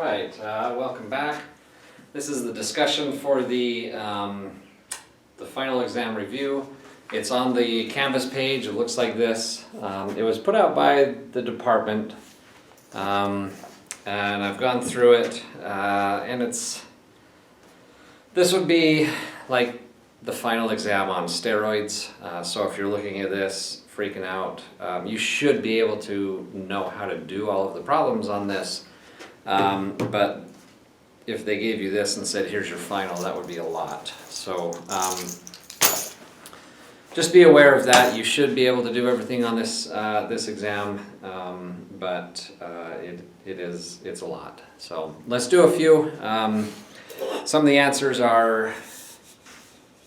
right, welcome back. This is the discussion for the final exam review. It's on the Canvas page. It looks like this. It was put out by the department, and I've gone through it, and this would be like the final exam on steroids. So if you're looking at this, freaking out, you should be able to know how to do all of the problems on this. But if they gave you this and said, here's your final, that would be a lot. So just be aware of that. You should be able to do everything on this this exam, but it's a lot. So let's do a few. Some of the answers are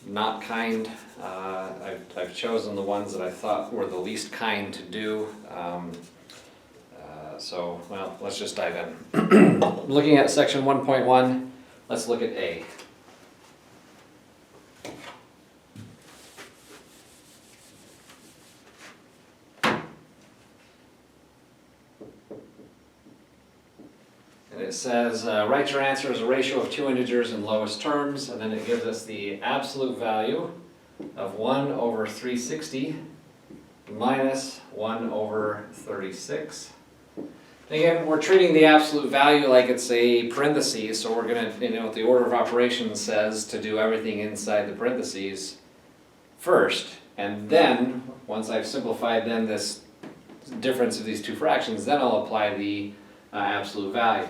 not kind. I've chosen the ones that I thought were the least kind to do. So, well, let's just dive in. Looking at section 1.1, let's look at A. And it says, write your answer as a ratio of two integers in lowest terms, and then it gives us the absolute value of 1 over 360 minus 1 over 36. Again, we're treating the absolute value like it's a parentheses, so we're going to, the order of operations says to do everything inside the parentheses first, and then, once I've simplified then this difference of these two fractions, then I'll apply the absolute value.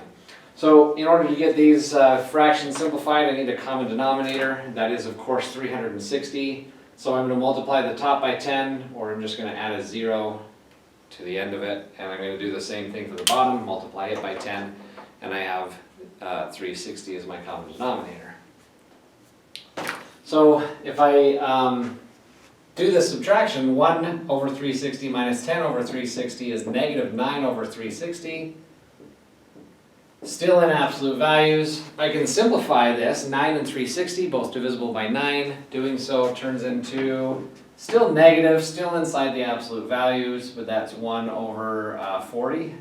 So in order to get these fractions simplified, I need a common denominator. That is, of course, 360. So I'm going to multiply the top by 10, or I'm just going to add a 0 to the end of it, and I'm going to do the same thing for the bottom, multiply it by 10, and I have 360 as my common denominator. So if I do this subtraction, 1 over 360 minus 10 over 360 is negative 9 over 360. Still in absolute values. I can simplify this, 9 and 360, both divisible by 9. Doing so turns into still negative, still inside the absolute values, but that's 1 over 40.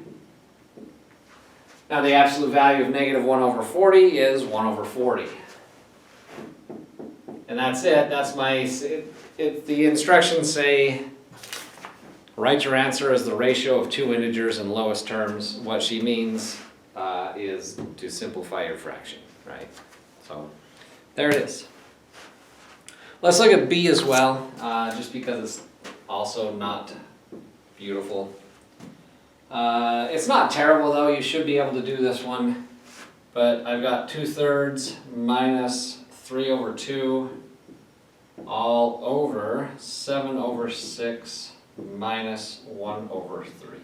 Now the absolute value of negative 1 over 40 is 1 over 40. And that's it. That's my, the instructions say, write your answer as the ratio of two integers in lowest terms. What she means is to simplify your fraction, right? So there it is. Let's look at B as well, just because it's also not beautiful. It's not terrible though, you should be able to do this one. But I've got 2/3 minus 3 over 2 all over 7 over 6 minus 1 over 3.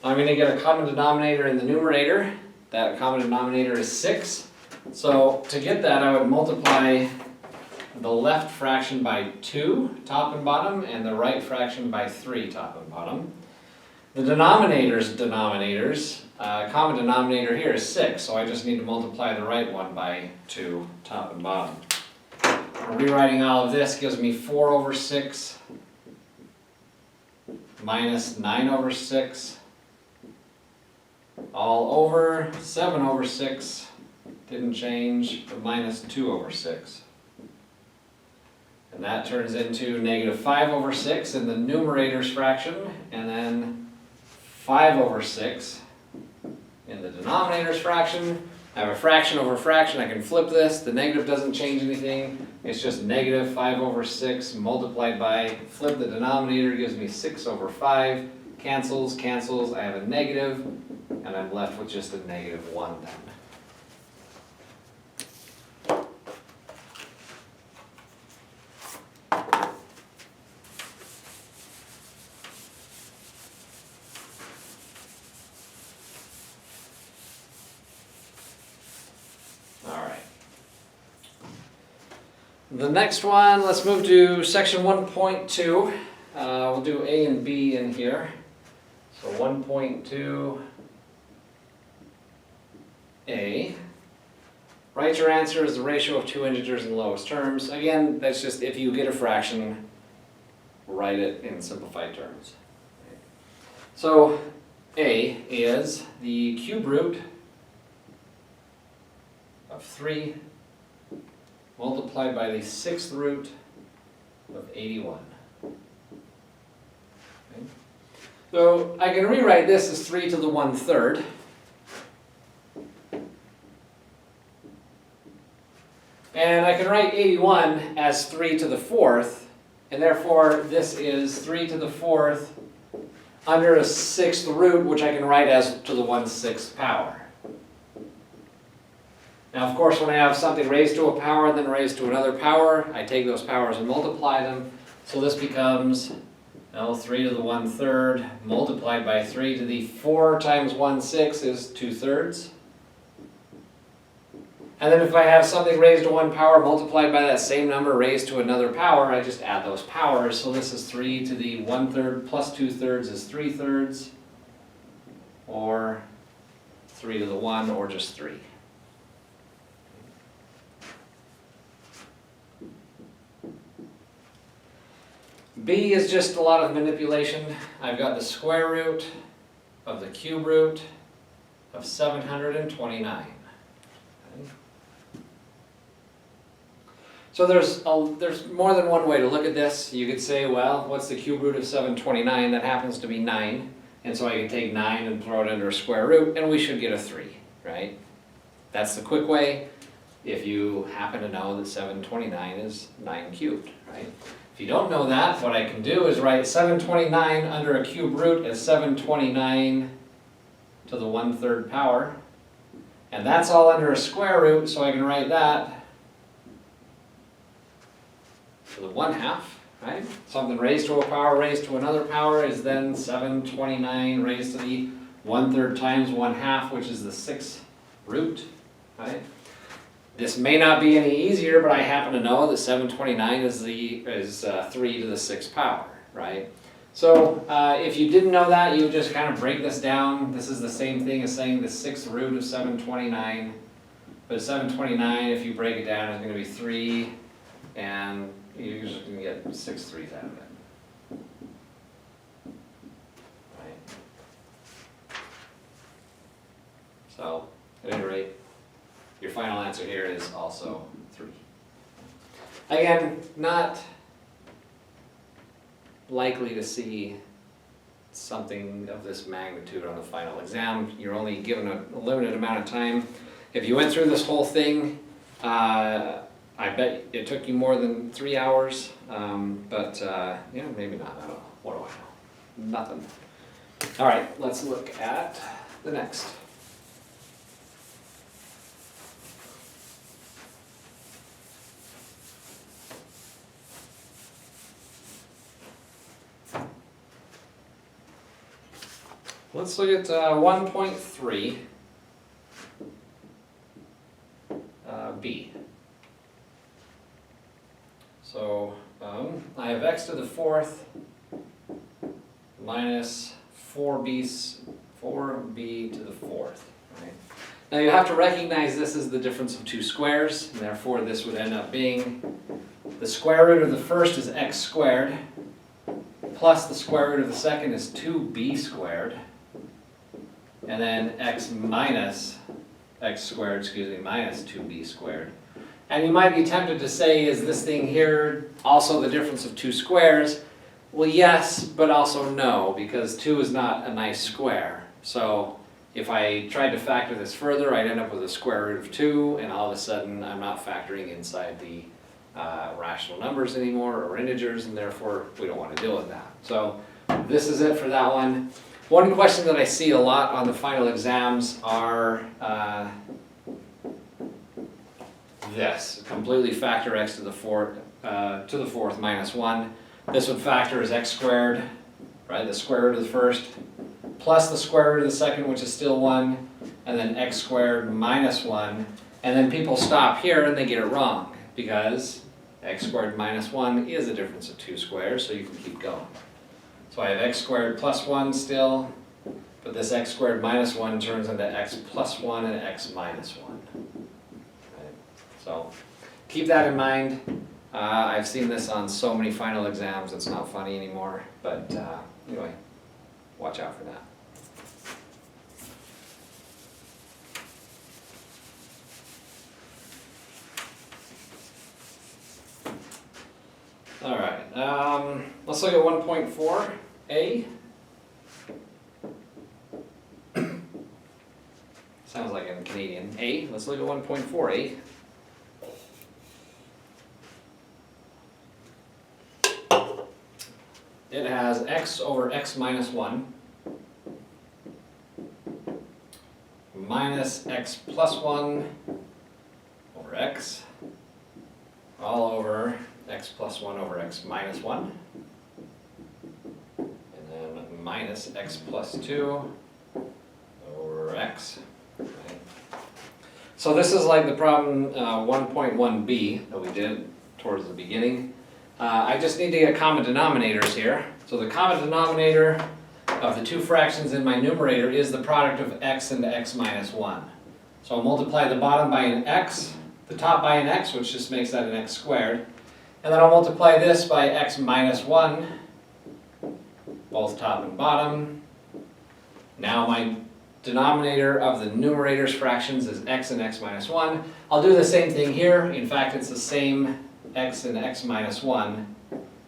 I'm going to get a common denominator in the numerator. That common denominator is 6. So to get that, I would multiply the left fraction by 2, top and bottom, and the right fraction by 3, top and bottom. The denominators, common denominator here is 6, so I just need to multiply the right one by 2, top and bottom. Rewriting all of this gives me 4 over 6 minus 9 over 6 all over 7 over 6, didn't change, but minus 2 over 6. And that turns into negative 5 over 6 in the numerator's fraction, and then 5 over 6 in the denominator's fraction. I have a fraction over fraction, I can flip this, the negative doesn't change anything, it's just negative 5 over 6 multiplied by, flip the denominator, gives me 6 over 5, cancels, cancels, I have a negative, and I'm left with just a negative 1 then. The next one, let's move to section 1.2. We'll do A and B in here. So 1.2 A. Write your answer as the ratio of two integers in lowest terms. Again, that's just if you get a fraction, write it in simplified terms. So A is the cube root of 3 multiplied by the 6th root of 81. Okay. So I can rewrite this as 3 to the 1/3. And I can write 81 as 3 to the 4th, and therefore this is 3 to the 4th under a 6th root, which I can write as to the 1/6 power. Now, of course, when I have something raised to a power and then raised to another power, I take those powers and multiply them. So this becomes 3 to the 1/3 multiplied by 3 to the 4 times 1/6 is 2/3. And then if I have something raised to one power multiplied by that same number raised to another power, I just add those powers. So this is 3 to the 1/3 plus 2/3 is 3/3, or 3 to the 1, or just 3. B is just a lot of manipulation. I've got the square root of the cube root of 729. Okay. So there's more than one way to look at this. You could say, well, what's the cube root of 729? That happens to be 9. And so I can take 9 and throw it under a square root, and we should get a 3, right? That's the quick way if you happen to know that 729 is 9 cubed, right? If you don't know that, what I can do is write 729 under a cube root as 729 to the 1/3 power. And that's all under a square root, so I can write that to the 1/2, right? Something raised to a power raised to another power is then 729 raised to the 1/3 times 1/2, which is the 6th root, right? This may not be any easier, but I happen to know that 729 is 3 to the 6th power, right? So if you didn't know that, you would just kind of break this down. This is the same thing as saying the 6th root of 729. But 729, if you break it down, is going to be 3, and you're just going to get 6 3s out of it. Right? So, at any rate, your final answer here is also 3. Again, not likely to see something of this magnitude on the final exam. You're only given a limited amount of time. If you went through this whole thing, I bet it took you more than 3 hours, but maybe not. I don't know. What do I know? Nothing. All right, let's look at the next. Let's look at 1.3 B. So I have x to the 4th minus 4b to the 4th. Right? Now you have to recognize this is the difference of two squares, and therefore this would end up being the square root of the first is x squared plus the square root of the second is 2b squared. And then x squared, minus 2b squared. And you might be tempted to say, is this thing here also the difference of two squares? Well, yes, but also no, because 2 is not a nice square. So if I tried to factor this further, I'd end up with a square root of 2, and all of a sudden I'm not factoring inside the rational numbers anymore, or integers, and therefore we don't want to deal with that. So this is it for that one. One question that I see a lot on the final exams are this. Completely factor x to the 4th minus 1. This would factor as x squared, right? The square root of the first, plus the square root of the second, which is still 1, and then x squared minus 1. And then people stop here and they get it wrong, because x squared minus 1 is a difference of two squares, so you can keep going. So I have x squared plus 1 still, but this x squared minus 1 turns into x plus 1 and x minus 1. Okay. So keep that in mind. I've seen this on so many final exams, it's not funny anymore, but anyway, watch out for that. Let's look at 1.4a. Sounds like in Canadian. A. Let's look at 1.4a. It has x over x minus 1 minus x plus 1 over x all over x plus 1 over x minus 1, and then minus x plus 2 over x. Right? So this is like the problem 1.1b that we did towards the beginning. I just need to get common denominators here. So the common denominator of the two fractions in my numerator is the product of x and x minus 1. So I'll multiply the bottom by an x, the top by an x, which just makes that an x squared. And then I'll multiply this by x minus 1, both top and bottom. Now my denominator of the numerator's fractions is x and x minus 1. I'll do the same thing here. In fact, it's the same x and x minus 1.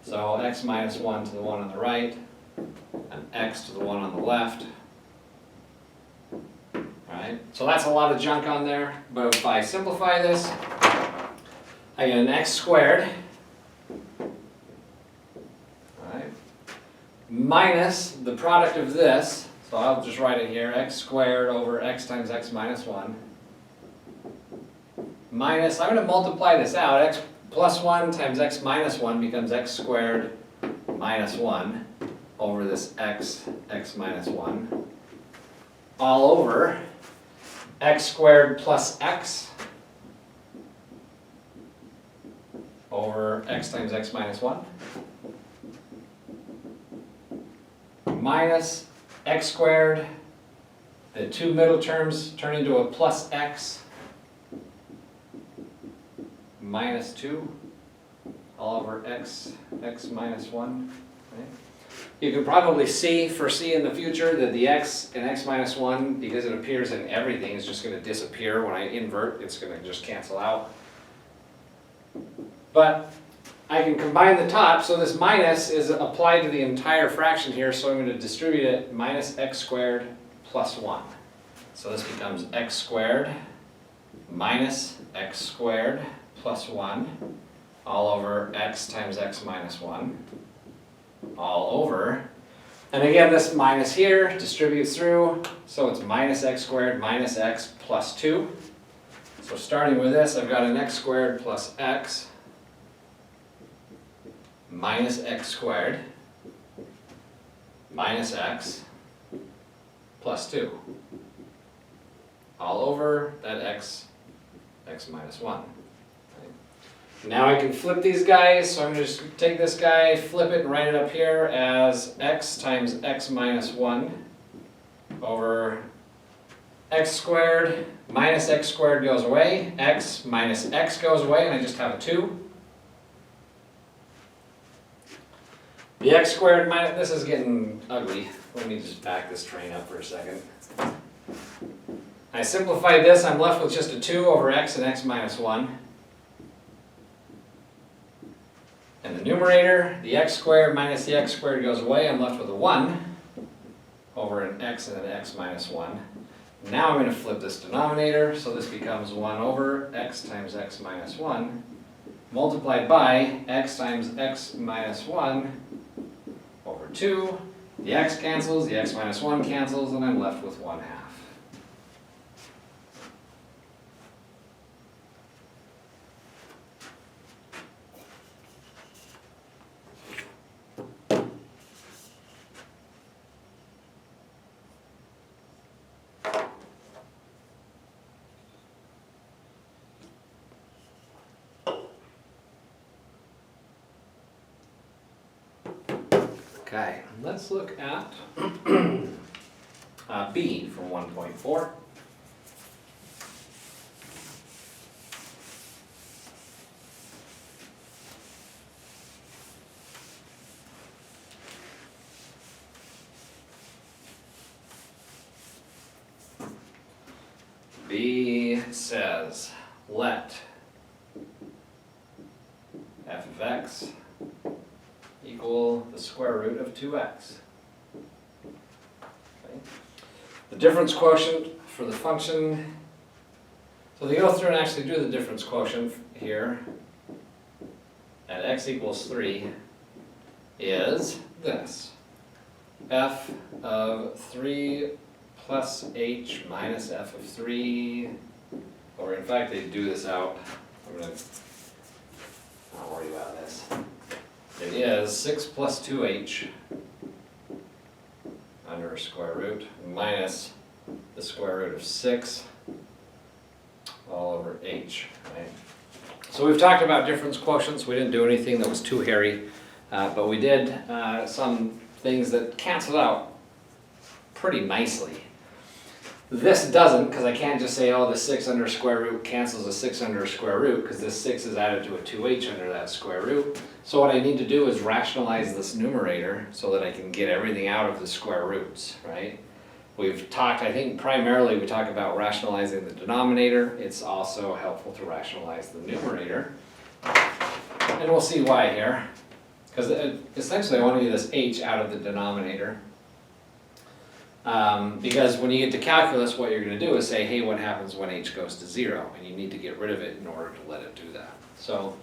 So x minus 1 to the one on the right, and x to the one on the left. Alright, so that's a lot of junk on there, but if I simplify this, I get an x squared, alright, minus the product of this, so I'll just write it here, x squared over x times x minus 1, minus, I'm going to multiply this out, x plus 1 times x minus 1 becomes x squared minus 1 over this x minus 1, all over x squared plus x over x times x minus 1, minus x squared, the two middle terms turn into a plus x minus 2 all over x minus 1. Right? You can probably foresee in the future that the x and x minus 1, because it appears in everything, is just going to disappear. When I invert, it's going to just cancel out. But I can combine the top, so this minus is applied to the entire fraction here, so I'm going to distribute it minus x squared plus 1. So this becomes x squared minus x squared plus 1 all over x times x minus 1 all over, and again this minus here distributes through, so it's minus x squared minus x plus 2. So starting with this, I've got an x squared plus x minus x squared minus x plus 2 all over that x minus 1. Now I can flip these guys, so I'm going to just take this guy, flip it, and write it up here as x times x minus 1 over x squared minus x squared goes away, x minus x goes away, and I just have a 2. The x squared minus, this is getting ugly. Let me just back this train up for a second. I simplify this, I'm left with just a 2 over x and x minus 1. And the numerator, the x squared minus the x squared goes away. I'm left with a 1 over an x and an x minus 1. Now I'm going to flip this denominator, so this becomes 1 over x times x minus 1 multiplied by x times x minus 1 over 2. The x cancels, the x minus 1 cancels, and I'm left with 1/2. Okay, let's look at B from 1.4. B says, let f of x equal the square root of 2x. Okay. The difference quotient for the function, so they go through and actually do the difference quotient here at x equals 3 is this. F of 3 plus h minus f of 3, or in fact they do this out, I'm going to not worry about this. It is 6 plus 2h under a square root minus the square root of 6 all over h, right? So we've talked about difference quotients. We didn't do anything that was too hairy, but we did some things that cancel out pretty nicely. This doesn't, because I can't just say, oh, the 6 under square root cancels a 6 under a square root, because this 6 is added to a 2h under that square root. So what I need to do is rationalize this numerator so that I can get everything out of the square roots, right? We've talked, I think primarily we talk about rationalizing the denominator. It's also helpful to rationalize the numerator. And we'll see why here. Because essentially I want to get this h out of the denominator. Because when you get to calculus, what you're going to do is say, hey, what happens when h goes to 0? And you need to get rid of it in order to let it do that. So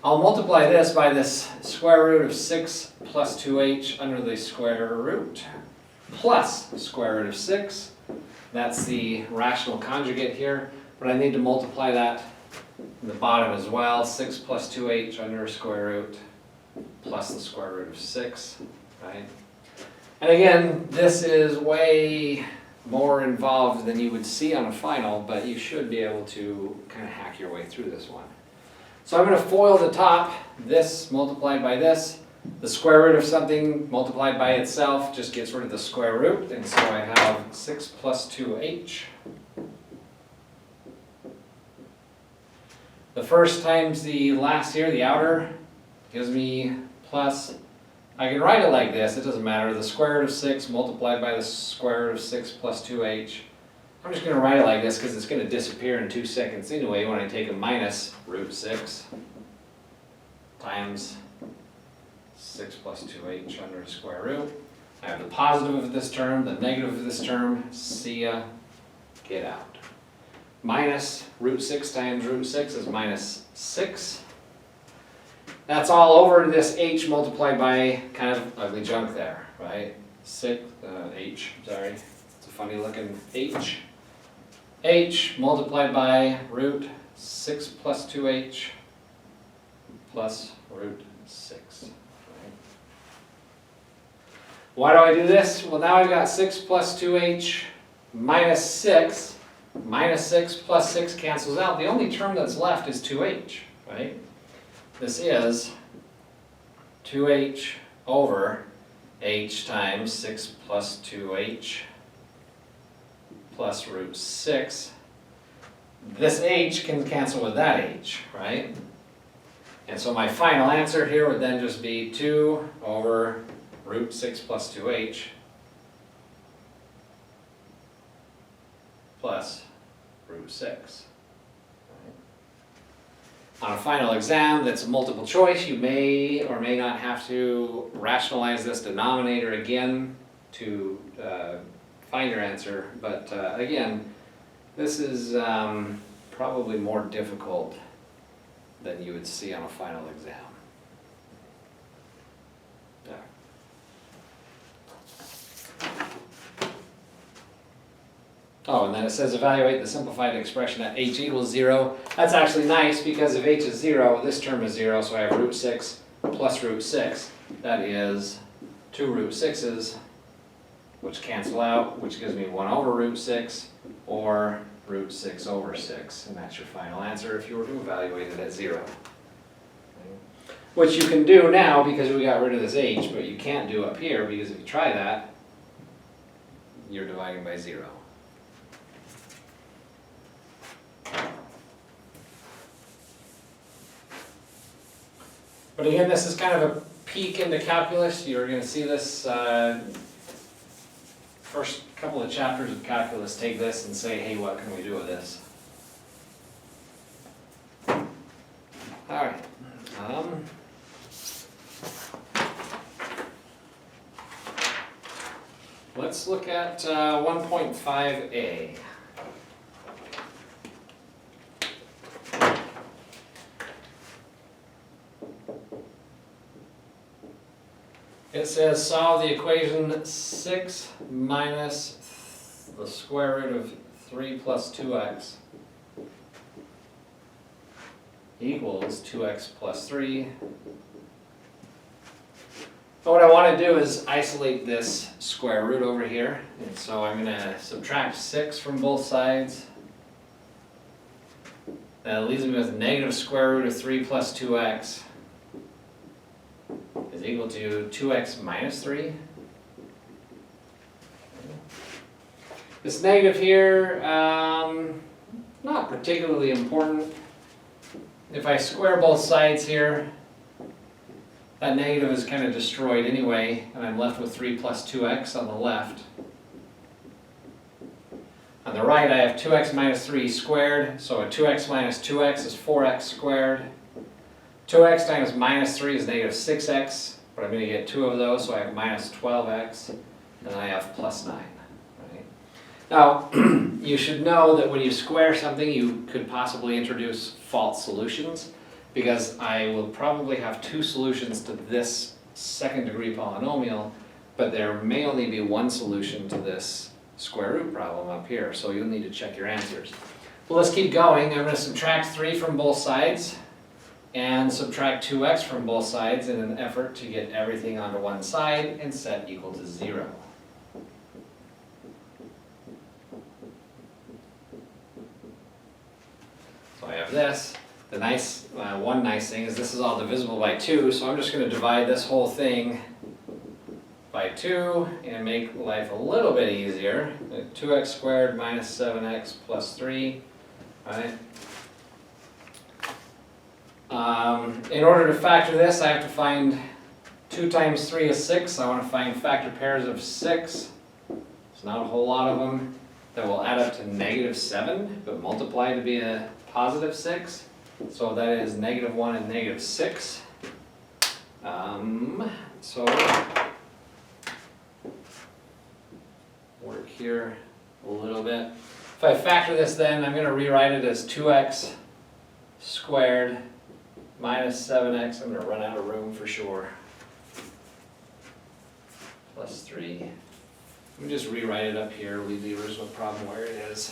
I'll multiply this by this square root of 6 plus 2h under the square root plus the square root of 6. That's the rational conjugate here, but I need to multiply that in the bottom as well. 6 plus 2h under a square root plus the square root of 6, right? And again, this is way more involved than you would see on a final, but you should be able to kind of hack your way through this one. So I'm going to FOIL the top, this multiplied by this. The square root of something multiplied by itself just gets rid of the square root, and so I have 6 plus 2h. The first times the last here, the outer, gives me plus. I can write it like this, it doesn't matter. The square root of 6 multiplied by the square root of 6 plus 2h. I'm just going to write it like this because it's going to disappear in 2 seconds anyway when I take a minus root 6 times 6 plus 2h under the square root. I have the positive of this term, the negative of this term. See ya, get out. Minus root 6 times root 6 is minus 6. That's all over this h multiplied by kind of ugly junk there, right? H, sorry. It's a funny looking h. H multiplied by root 6 plus 2h plus root 6. Right? Why do I do this? Well, now I've got 6 plus 2h minus 6. Minus 6 plus 6 cancels out. The only term that's left is 2h, right? This is 2h over h times 6 plus 2h plus root 6. This h can cancel with that h, right? And so my final answer here would then just be 2 over root 6 plus 2h plus root 6. On a final exam that's multiple choice, you may or may not have to rationalize this denominator again to find your answer. But again, this is probably more difficult than you would see on a final exam. Yeah. Oh, and then it says evaluate the simplified expression at h equals 0. That's actually nice because if h is 0, this term is 0, so I have root 6 plus root 6. That is 2 root 6's, which cancel out, which gives me 1 over root 6, or root 6 over 6. And that's your final answer if you were to evaluate it at 0. Which you can do now because we got rid of this h, but you can't do up here because if you try that, you're dividing by 0. But again, this is kind of a peek into calculus. You're going to see this first couple of chapters of calculus. Take this and say, hey, what can we do with this? All right. let's look at 1.5a. It says solve the equation 6 minus the square root of 3 plus 2x equals 2x plus 3. But what I want to do is isolate this square root over here. And so I'm going to subtract 6 from both sides. That leaves me with negative square root of 3 plus 2x is equal to 2x minus 3. This negative here, not particularly important. If I square both sides here, that negative is kind of destroyed anyway, and I'm left with 3 plus 2x on the left. On the right, I have 2x minus 3 squared, so a 2x minus 2x is 4x squared. 2x times minus 3 is negative 6x, but I'm going to get 2 of those, so I have minus 12x, and then I have plus 9. Right? Now, you should know that when you square something, you could possibly introduce false solutions, because I will probably have 2 solutions to this second degree polynomial, but there may only be 1 solution to this square root problem up here, so you'll need to check your answers. Well, let's keep going. I'm going to subtract 3 from both sides and subtract 2x from both sides in an effort to get everything onto one side and set equal to 0. So I have this. The one nice thing is this is all divisible by 2, so I'm just going to divide this whole thing by 2 and make life a little bit easier. 2x squared minus 7x plus 3, right? In order to factor this, I have to find 2 times 3 is 6. I want to find factor pairs of 6. It's not a whole lot of them that will add up to negative 7, but multiply to be a positive 6. So that is negative 1 and negative 6. So work here a little bit. If I factor this, then I'm going to rewrite it as 2x squared minus 7x. I'm going to run out of room for sure. Plus 3. Let me just rewrite it up here, leave the original problem where it is.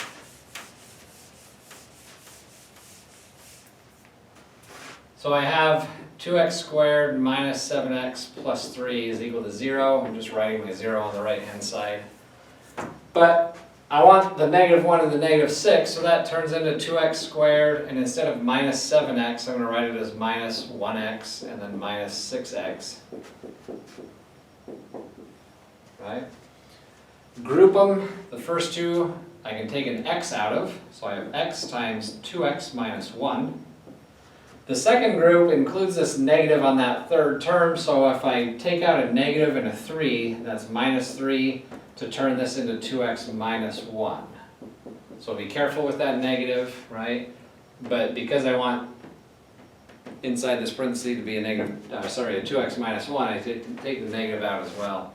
So I have 2x squared minus 7x plus 3 is equal to 0. I'm just writing my 0 on the right hand side. But I want the negative 1 and the negative 6, so that turns into 2x squared, and instead of minus 7x, I'm going to write it as minus 1x and then minus 6x. Right? Group them. The first two I can take an x out of, so I have x times 2x minus 1. The second group includes this negative on that third term, so if I take out a negative and a 3, that's minus 3 to turn this into 2x minus 1. So be careful with that negative, right? But because I want inside this parenthesis to be a negative, a 2x minus 1, I take the negative out as well.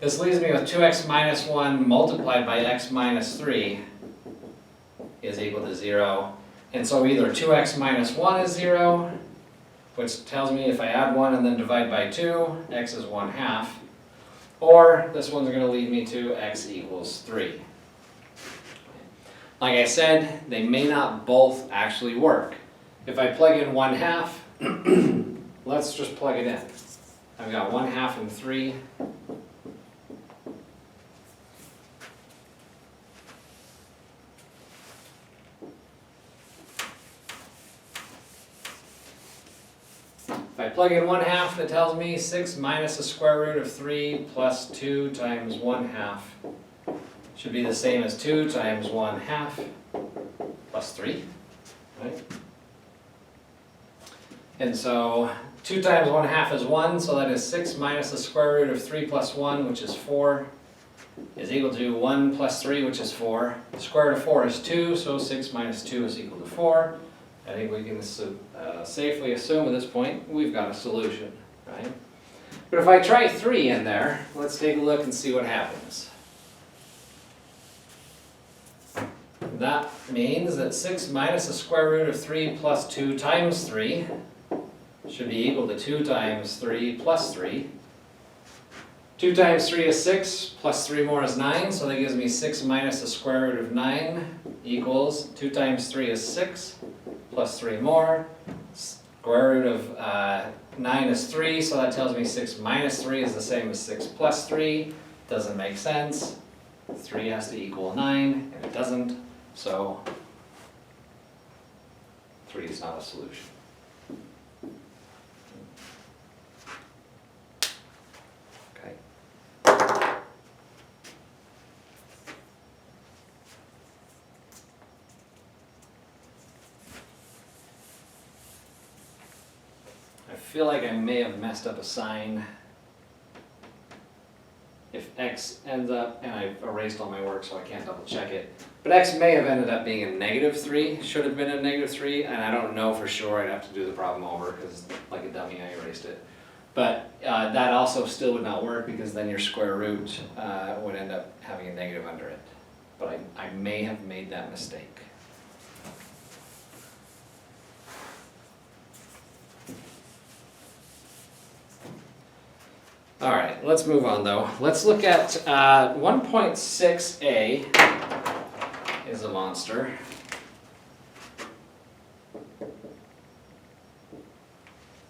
This leaves me with 2x minus 1 multiplied by x minus 3 is equal to 0. And so either 2x minus 1 is 0, which tells me if I add 1 and then divide by 2, x is 1/2. Or this one's going to lead me to x equals 3. Like I said, they may not both actually work. If I plug in 1/2, let's just plug it in. I've got 1/2 and 3. If I plug in 1/2, that tells me 6 minus the square root of 3 plus 2 times 1/2 should be the same as 2 times 1/2 plus 3, right? And so 2 times 1/2 is 1, so that is 6 minus the square root of 3 plus 1, which is 4, is equal to 1 plus 3, which is 4. The square root of 4 is 2, so 6 minus 2 is equal to 4. I think we can safely assume at this point we've got a solution, right? But if I try 3 in there, let's take a look and see what happens. that means that 6 minus the square root of 3 plus 2 times 3 should be equal to 2 times 3 plus 3. 2 times 3 is 6, plus 3 more is 9, so that gives me 6 minus the square root of 9 equals 2 times 3 is 6, plus 3 more. Square root of 9 is 3, so that tells me 6 minus 3 is the same as 6 plus 3. Doesn't make sense. 3 has to equal 9, and it doesn't, so 3 is not a solution. Okay. I feel like I may have messed up a sign. If x ends up, and I've erased all my work so I can't double check it, but x may have ended up being a -3, should have been a -3, and I don't know for sure. I'd have to do the problem over because like a dummy I erased it. But that also still would not work because then your square root would end up having a negative under it. But I may have made that mistake. All right, let's move on though. Let's look at 1.6a is a monster.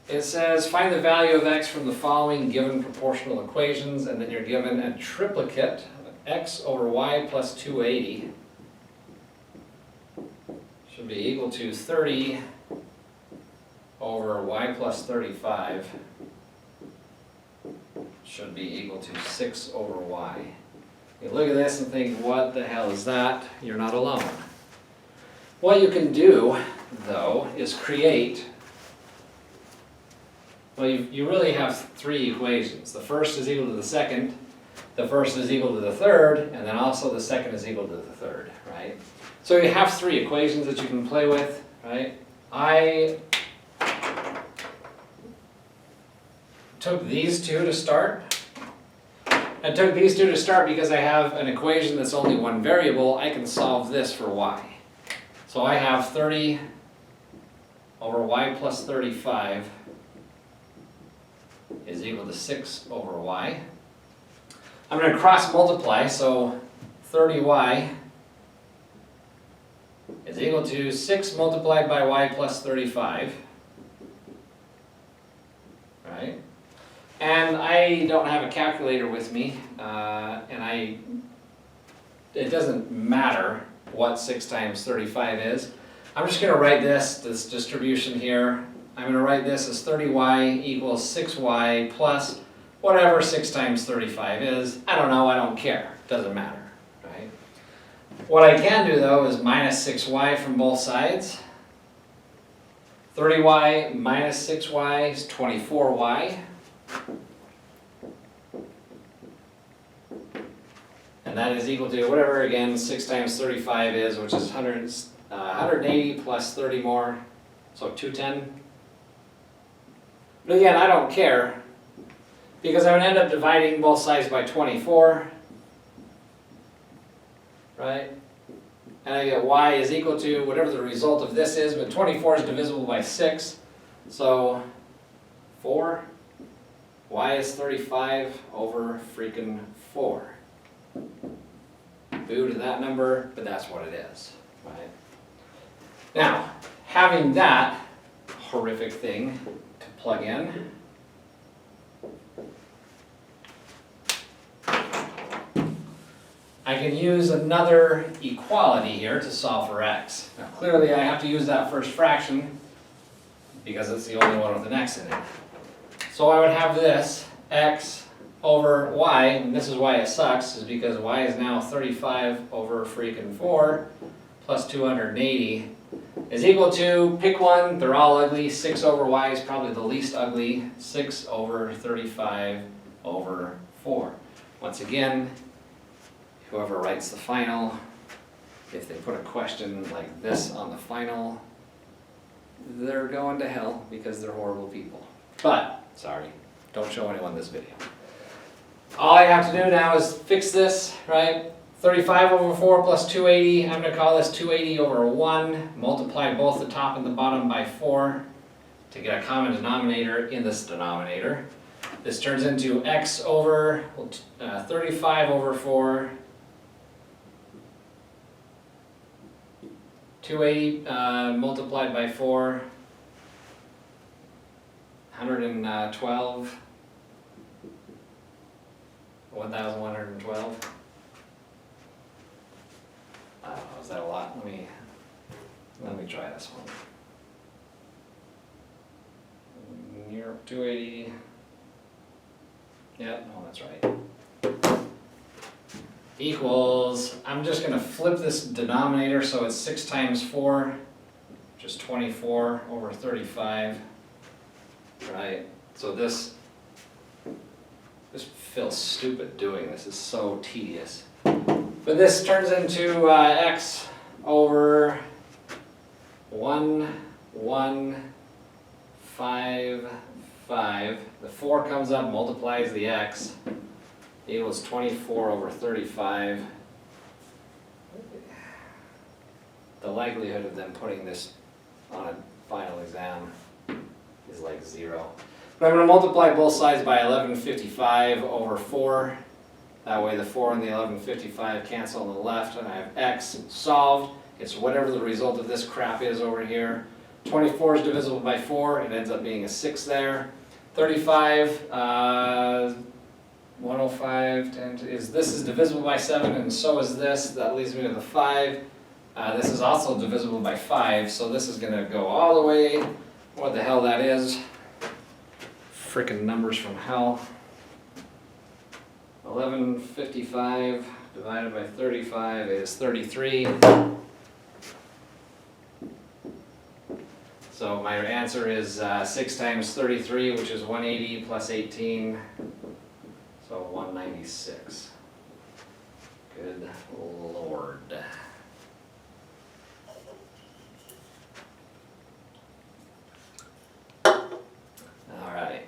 It says find the value of x from the following given proportional equations, and then you're given a triplicate of x over y plus 280 should be equal to 30 over y plus 35 should be equal to 6 over y. You look at this and think, what the hell is that? You're not alone. What you can do, though, is create, well, you really have 3 equations. The first is equal to the second, the first is equal to the third, and then also the second is equal to the third, right? So you have 3 equations that you can play with, right? I took these 2 to start. I took these 2 to start because I have an equation that's only one variable. I can solve this for y. So I have 30 over y plus 35 is equal to 6 over y. I'm going to cross multiply, so 30y is equal to 6 multiplied by y plus 35. Right? And I don't have a calculator with me, and it doesn't matter what 6 times 35 is. I'm just going to write this distribution here. I'm going to write this as 30y equals 6y plus whatever 6 times 35 is. I don't know, I don't care. Doesn't matter, right? What I can do though is minus 6y from both sides. 30y minus 6y is 24y. And that is equal to whatever, again, 6 times 35 is, which is 180 plus 30 more, so 210. But again, I don't care, because I would end up dividing both sides by 24, right? And I get y is equal to whatever the result of this is, but 24 is divisible by 6, so 4. Y is 35 over freaking 4. Boo to that number, but that's what it is, right? Now, having that horrific thing to plug in, I can use another equality here to solve for x. Now clearly I have to use that first fraction because it's the only one with an x in it. So I would have this, x over y, and this is why it sucks, is because y is now 35 over freaking 4 plus 280 is equal to, pick one, they're all ugly, 6 over y is probably the least ugly, 6 over 35 over 4. Once again, whoever writes the final, if they put a question like this on the final, they're going to hell because they're horrible people. But, sorry, don't show anyone this video. All I have to do now is fix this, right? 35 over 4 plus 280, I'm going to call this 280 over 1, multiply both the top and the bottom by 4 to get a common denominator in this denominator. This turns into x over 35 over 4, 280 multiplied by 4, 112, 1,112. I don't know, is that a lot? Let me try this one. Near 280. Yep, no, that's right. Equals, I'm just going to flip this denominator so it's 6 times 4, which is 24 over 35. Right? So this feels stupid doing this. It's so tedious. But this turns into x over 1, 1, 5, 5. The 4 comes up, multiplies the x, equals 24 over 35. The likelihood of them putting this on a final exam is like 0. But I'm going to multiply both sides by 1155 over 4. That way the 4 and the 1155 cancel on the left, and I have x solved. It's whatever the result of this crap is over here. 24 is divisible by 4, it ends up being a 6 there. 35, 105, 10, this is divisible by 7, and so is this. That leaves me with a 5. This is also divisible by 5, so this is going to go all the way, what the hell that is. Frickin' numbers from hell. 1155 divided by 35 is 33. So my answer is 6 times 33, which is 180 plus 18, so 196. Good Lord. All right.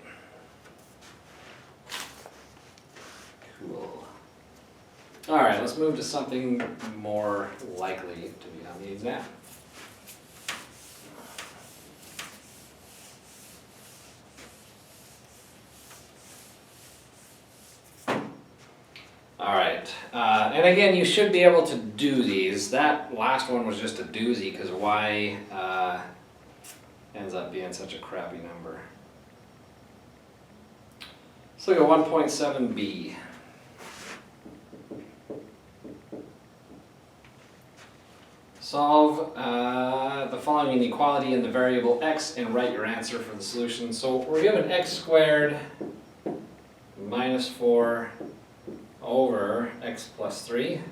Cool. All right, let's move to something more likely to be on the exam. All right, and again, you should be able to do these. That last one was just a doozy because y ends up being such a crappy number. Let's look at 1.7b. Solve the following inequality in the variable x and write your answer for the solution. So we're given x squared minus 4 over x plus 3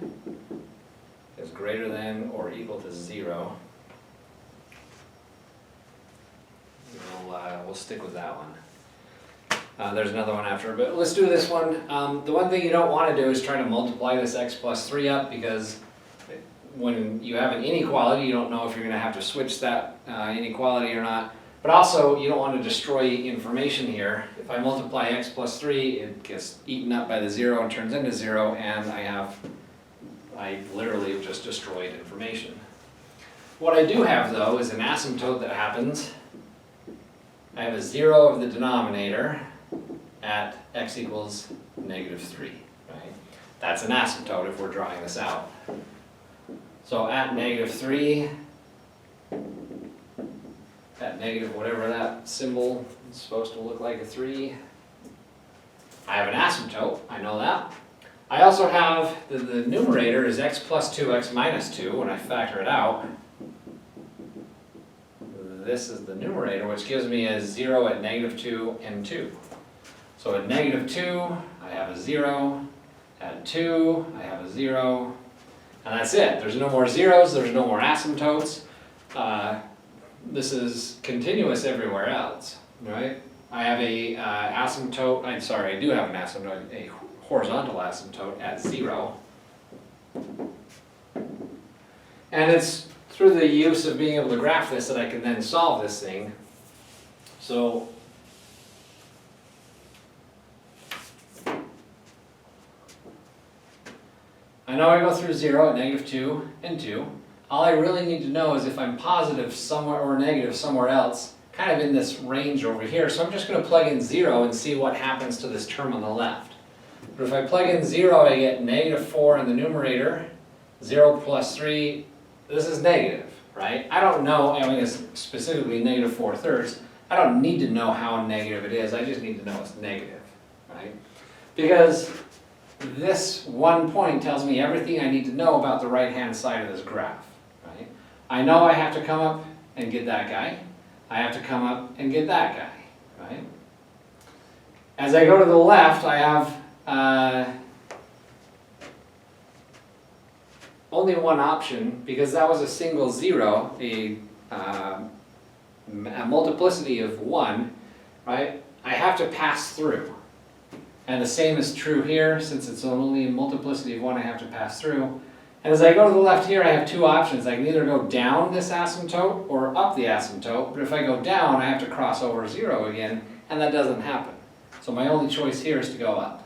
is greater than or equal to 0. We'll stick with that one. There's another one after, but let's do this one. The one thing you don't want to do is try to multiply this x plus 3 up, because when you have an inequality, you don't know if you're going to have to switch that inequality or not. But also, you don't want to destroy information here. If I multiply x plus 3, it gets eaten up by the 0 and turns into 0, and I literally have just destroyed information. What I do have, though, is an asymptote that happens. I have a 0 of the denominator at x equals negative 3, right? That's an asymptote if we're drawing this out. So at negative 3, at negative whatever that symbol is supposed to look like a 3, I have an asymptote, I know that. I also have the numerator is x plus 2, x minus 2. When I factor it out, this is the numerator, which gives me a 0 at negative 2 and 2. So at negative 2, I have a 0. At 2, I have a 0. And that's it. There's no more zeros, there's no more asymptotes. This is continuous everywhere else, right? I have a asymptote, I do have an asymptote, a horizontal asymptote at 0. And it's through the use of being able to graph this that I can then solve this thing. So I I know I go through 0 at -2 and 2. All I really need to know is if I'm positive somewhere or negative somewhere else, kind of in this range over here. So I'm just going to plug in 0 and see what happens to this term on the left. But if I plug in 0, I get -4 in the numerator. 0 plus 3, this is negative, right? I don't know, I mean it's specifically -4/3. I don't need to know how negative it is, I just need to know it's negative, right? Because this one point tells me everything I need to know about the right-hand side of this graph, right? I know I have to come up and get that guy. I have to come up and get that guy, right? As I go to the left, I have only one option, because that was a single 0, a multiplicity of 1, right? I have to pass through. And the same is true here, since it's only a multiplicity of 1, I have to pass through. And as I go to the left here, I have two options. I can either go down this asymptote or up the asymptote, but if I go down, I have to cross over 0 again, and that doesn't happen. So my only choice here is to go up.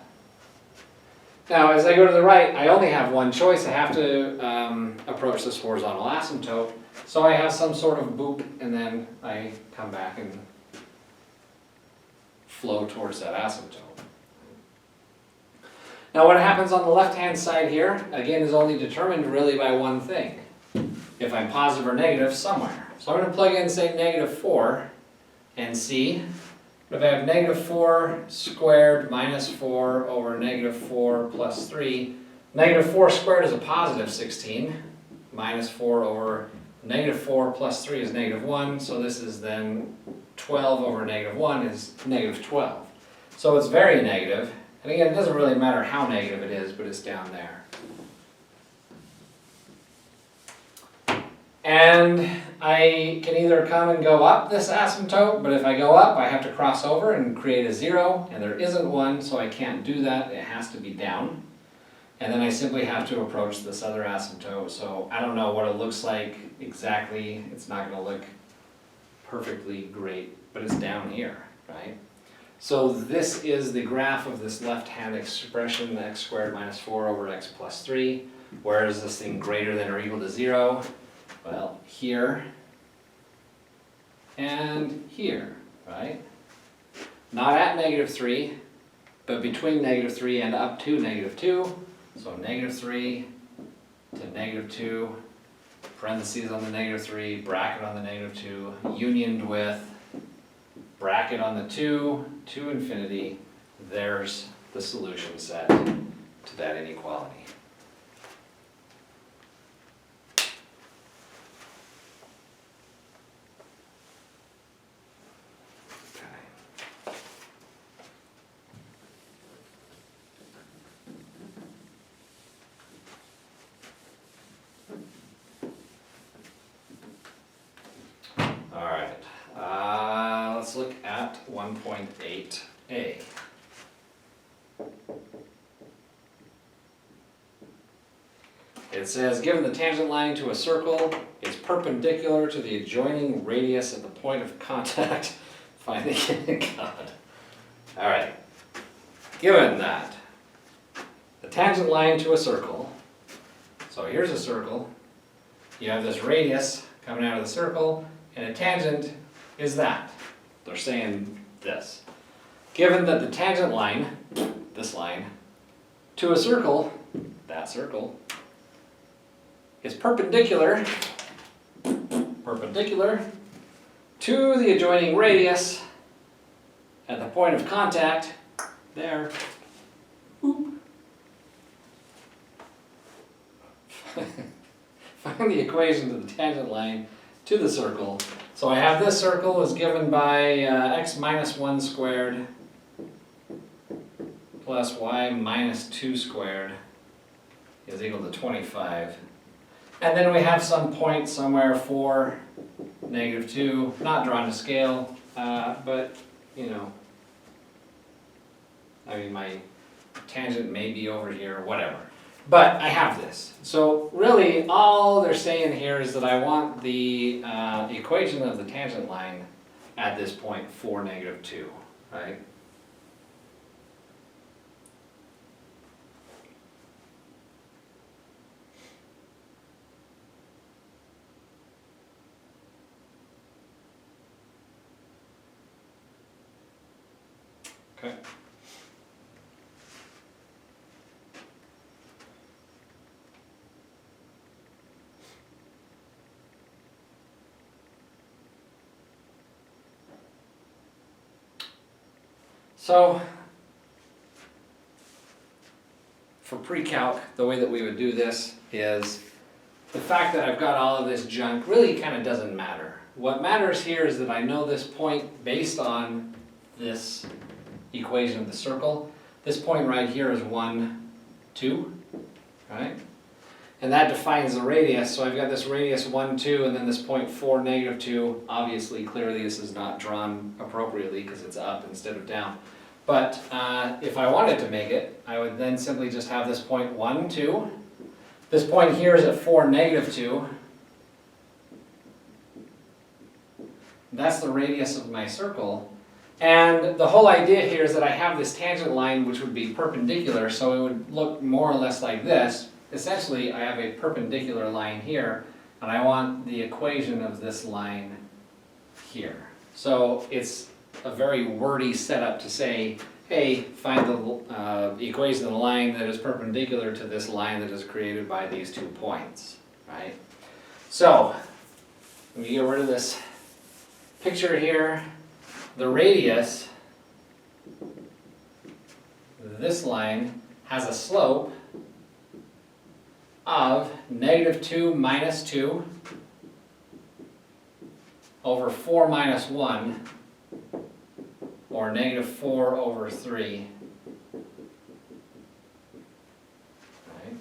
Now, as I go to the right, I only have one choice. I have to approach this horizontal asymptote. So I have some sort of boop, and then I come back and flow towards that asymptote. Now, what happens on the left-hand side here, again, is only determined really by one thing. If I'm positive or negative somewhere. So I'm going to plug in, say, -4, and see. If I have -4 squared minus 4 over -4 plus 3, -4 squared is a positive 16, minus 4 over -4 plus 3 is -1, so this is then 12 over -1 is -12. So it's very negative, and again, it doesn't really matter how negative it is, but it's down there. And I can either come and go up this asymptote, but if I go up, I have to cross over and create a 0, and there isn't one, so I can't do that. It has to be down. And then I simply have to approach this other asymptote, so I don't know what it looks like exactly. It's not going to look perfectly great, but it's down here, right? So this is the graph of this left-hand expression, x squared minus 4 over x plus 3. Where is this thing greater than or equal to 0? Well, here and here, right? Not at -3, but between -3 and up to -2. So -3 to -2, parentheses on the -3, bracket on the -2, unioned with bracket on the 2 to infinity. There's the solution set to that inequality. Let's look at 1.8a. It says, given the tangent line to a circle is perpendicular to the adjoining radius at the point of contact, find the God. All right. Given that the tangent line to a circle, so here's a circle, you have this radius coming out of the circle, and a tangent is that. They're saying this. Given that the tangent line, this line, to a circle, that circle, is perpendicular to the adjoining radius at the point of contact, there. Oop. Find the equation to the tangent line to the circle. So I have this circle is given by x minus 1 squared plus y minus 2 squared is equal to 25. And then we have some point somewhere for -2, not drawn to scale, but you know, I mean my tangent may be over here, whatever. But I have this. So really all they're saying here is that I want the equation of the tangent line at this point for -2, right? Okay. So, for pre-calc, the way that we would do this is, the fact that I've got all of this junk really kind of doesn't matter. What matters here is that I know this point based on this equation of the circle. This point right here is 1, 2, right? And that defines the radius, so I've got this radius 1, 2, and then this point 4, negative 2. Obviously, clearly this is not drawn appropriately because it's up instead of down. But if I wanted to make it, I would then simply just have this point 1, 2. This point here is at 4, negative 2. That's the radius of my circle. And the whole idea here is that I have this tangent line which would be perpendicular, so it would look more or less like this. Essentially, I have a perpendicular line here, and I want the equation of this line here. So it's a very wordy setup to say, hey, find the equation of the line that is perpendicular to this line that is created by these 2 points, right? So, let me get rid of this picture here. The radius, this line, has a slope of negative 2 minus 2 over 4 minus 1, or negative 4 over 3. Right.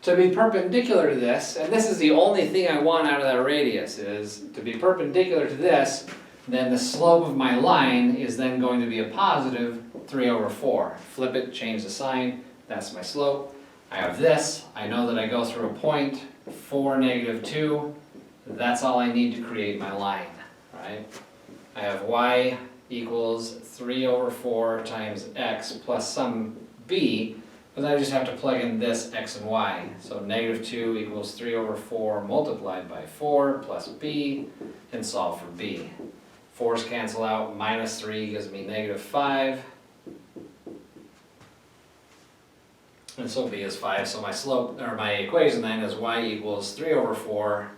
To be perpendicular to this, and this is the only thing I want out of that radius, is to be perpendicular to this, then the slope of my line is then going to be a positive 3 over 4. Flip it, change the sign, that's my slope. I have this, I know that I go through a point, 4, negative 2, that's all I need to create my line, right? I have y equals 3 over 4 times x plus some b, but then I just have to plug in this x and y. So negative 2 equals 3 over 4 multiplied by 4 plus b, and solve for b. 4's cancel out, minus 3 gives me negative 5. And so b is 5, so my slope, or my equation then is y equals 3 over 4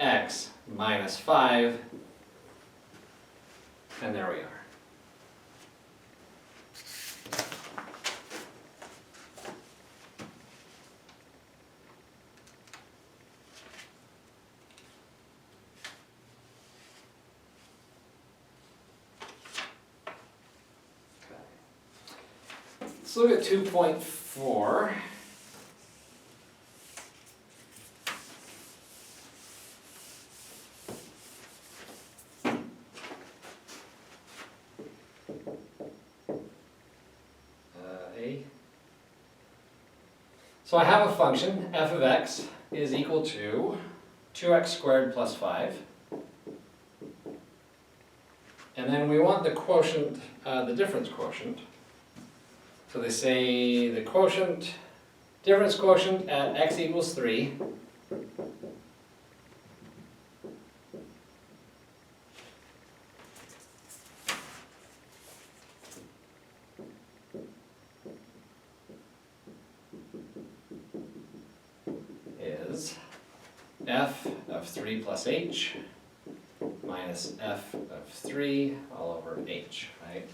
x minus 5, and there we are. Let's look at 2.4. So I have a function, f of x is equal to 2x squared plus 5. And then we want the quotient, the difference quotient. So they say the quotient, difference quotient at x equals 3 is f of 3 plus h minus f of 3 all over h, right?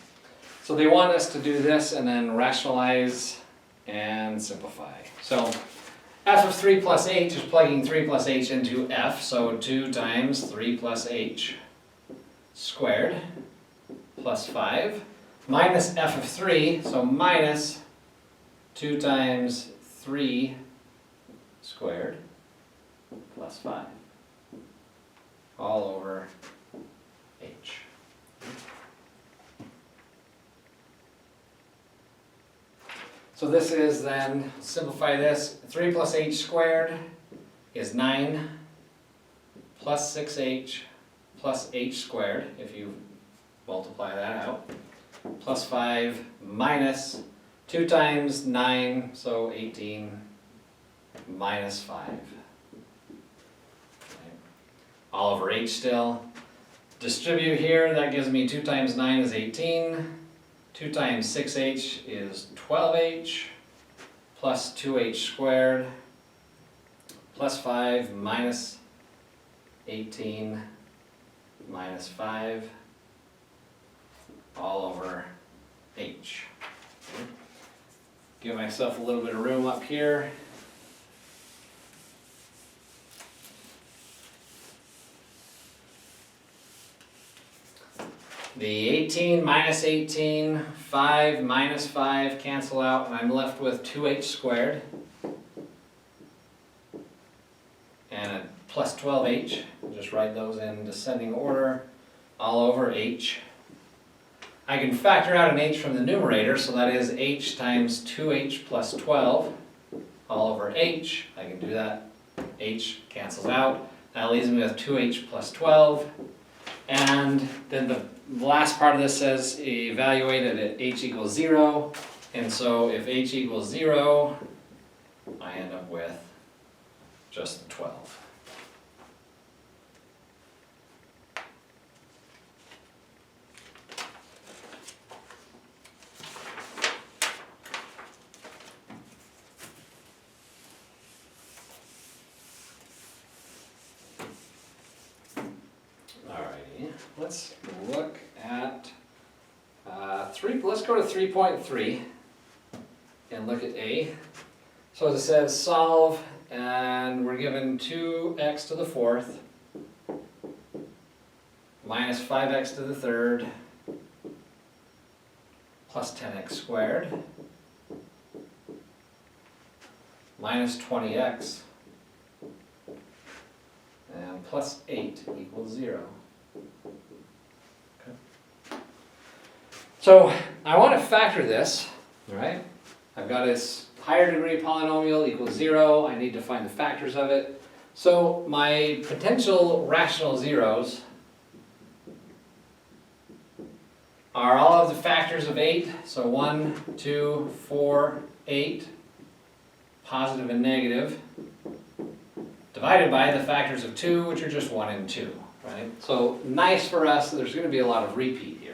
So they want us to do this and then rationalize and simplify. So f of 3 plus h is plugging 3 plus h into f, so 2 times 3 plus h squared plus 5 minus f of 3, so minus 2 times 3 squared plus 5 all over h. So this is then, simplify this, 3 plus h squared is 9 plus 6h plus h squared, if you multiply that out, plus 5 minus 2 times 9, so 18, minus 5. Okay. All over h still. Distribute here, that gives me 2 times 9 is 18. 2 times 6h is 12h, plus 2h squared, plus 5 minus 18 minus 5, all over h. Give myself a little bit of room up here. The 18 minus 18, 5 minus 5 cancel out, and I'm left with 2h squared. And a plus 12h, just write those in descending order, all over h. I can factor out an h from the numerator, so that is h times 2h plus 12, all over h. I can do that, h cancels out. That leaves me with 2h plus 12. And then the last part of this says evaluate it at h equals 0. And so if h equals 0, I end up with just 12. Let's look at let's go to 3.3 and look at A. So as it says, solve, and we're given 2x to the fourth minus 5x to the third plus 10x squared minus 20x and plus 8 equals 0. So I want to factor this, all right? I've got this higher degree polynomial equals 0. I need to find the factors of it. So my potential rational zeros are all of the factors of 8. So 1, 2, 4, 8, positive and negative, divided by the factors of 2, which are just 1 and 2, right? So nice for us, there's going to be a lot of repeat here.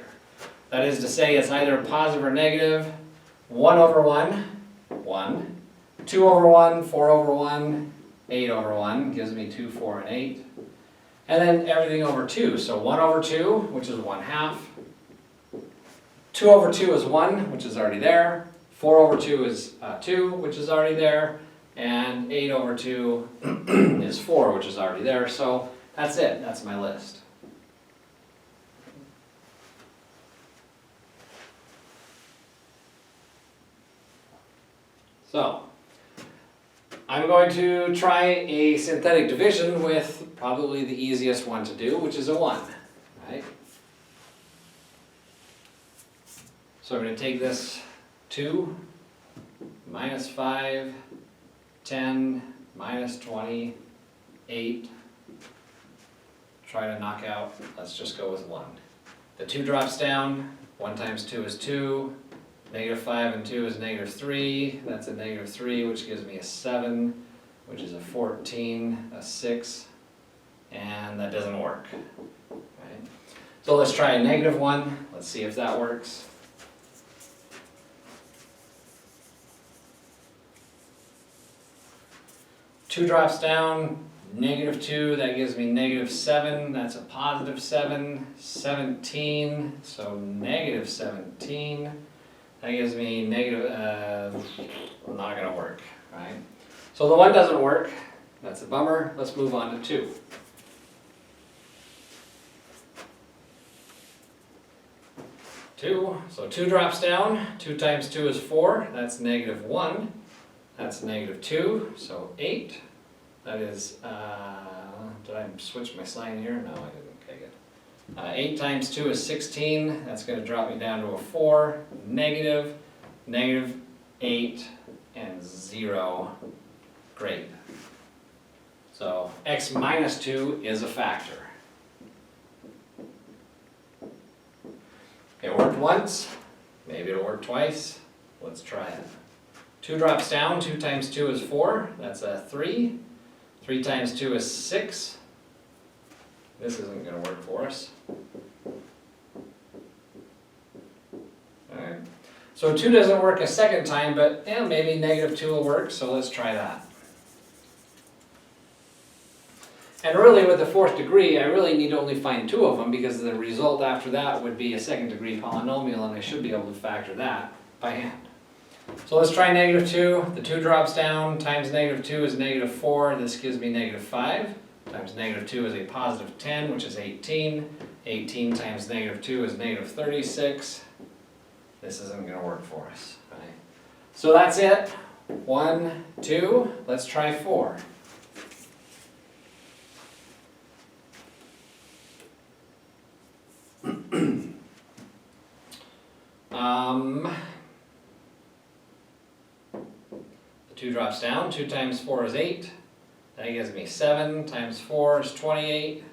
That is to say, it's either positive or negative. 1 over 1, 1. 2 over 1, 4 over 1, 8 over 1 gives me 2, 4, and 8. And then everything over 2. So 1 over 2, which is 1/2. 2 over 2 is 1, which is already there. 4 over 2 is 2, which is already there. And 8 over 2 is 4, which is already there. So that's it. That's my list. So, I'm going to try a synthetic division with probably the easiest one to do, which is a 1, right? So I'm going to take this 2, minus 5, 10, minus 20, 8, try to knock out, let's just go with 1. The 2 drops down, 1 times 2 is 2, negative 5 and 2 is negative 3, that's a negative 3, which gives me a 7, which is a 14, a 6, and that doesn't work. Right? So let's try a negative 1, let's see if that works. Two drops down, negative 2, that gives me negative 7, that's a positive 7, 17, so negative 17, that gives me negative, not going to work, right? So the 1 doesn't work, that's a bummer, let's move on to 2. So 2 drops down, 2 times 2 is 4, that's negative 1. That's negative 2, so 8. That is, did I switch my sign here? No, I didn't. Okay, good. 8 times 2 is 16. That's going to drop me down to a 4. Negative, negative 8, and 0. Great. So x minus 2 is a factor. It worked once. Maybe it'll work twice. Let's try it. 2 drops down, 2 times 2 is 4, that's a 3. 3 times 2 is 6. This isn't going to work for us. Alright, so 2 doesn't work a second time, but yeah, maybe negative 2 will work, so let's try that. And really with the fourth degree, I really need to only find 2 of them because the result after that would be a second degree polynomial, and I should be able to factor that by hand. So let's try negative 2. The 2 drops down, times negative 2 is negative 4. This gives me negative 5. Times negative 2 is a positive 10, which is 18. 18 times negative 2 is negative 36. This isn't going to work for us, right? So that's it. 1, 2. Let's try 4. The 2 drops down. 2 times 4 is 8. That gives me 7 times 4 is 28.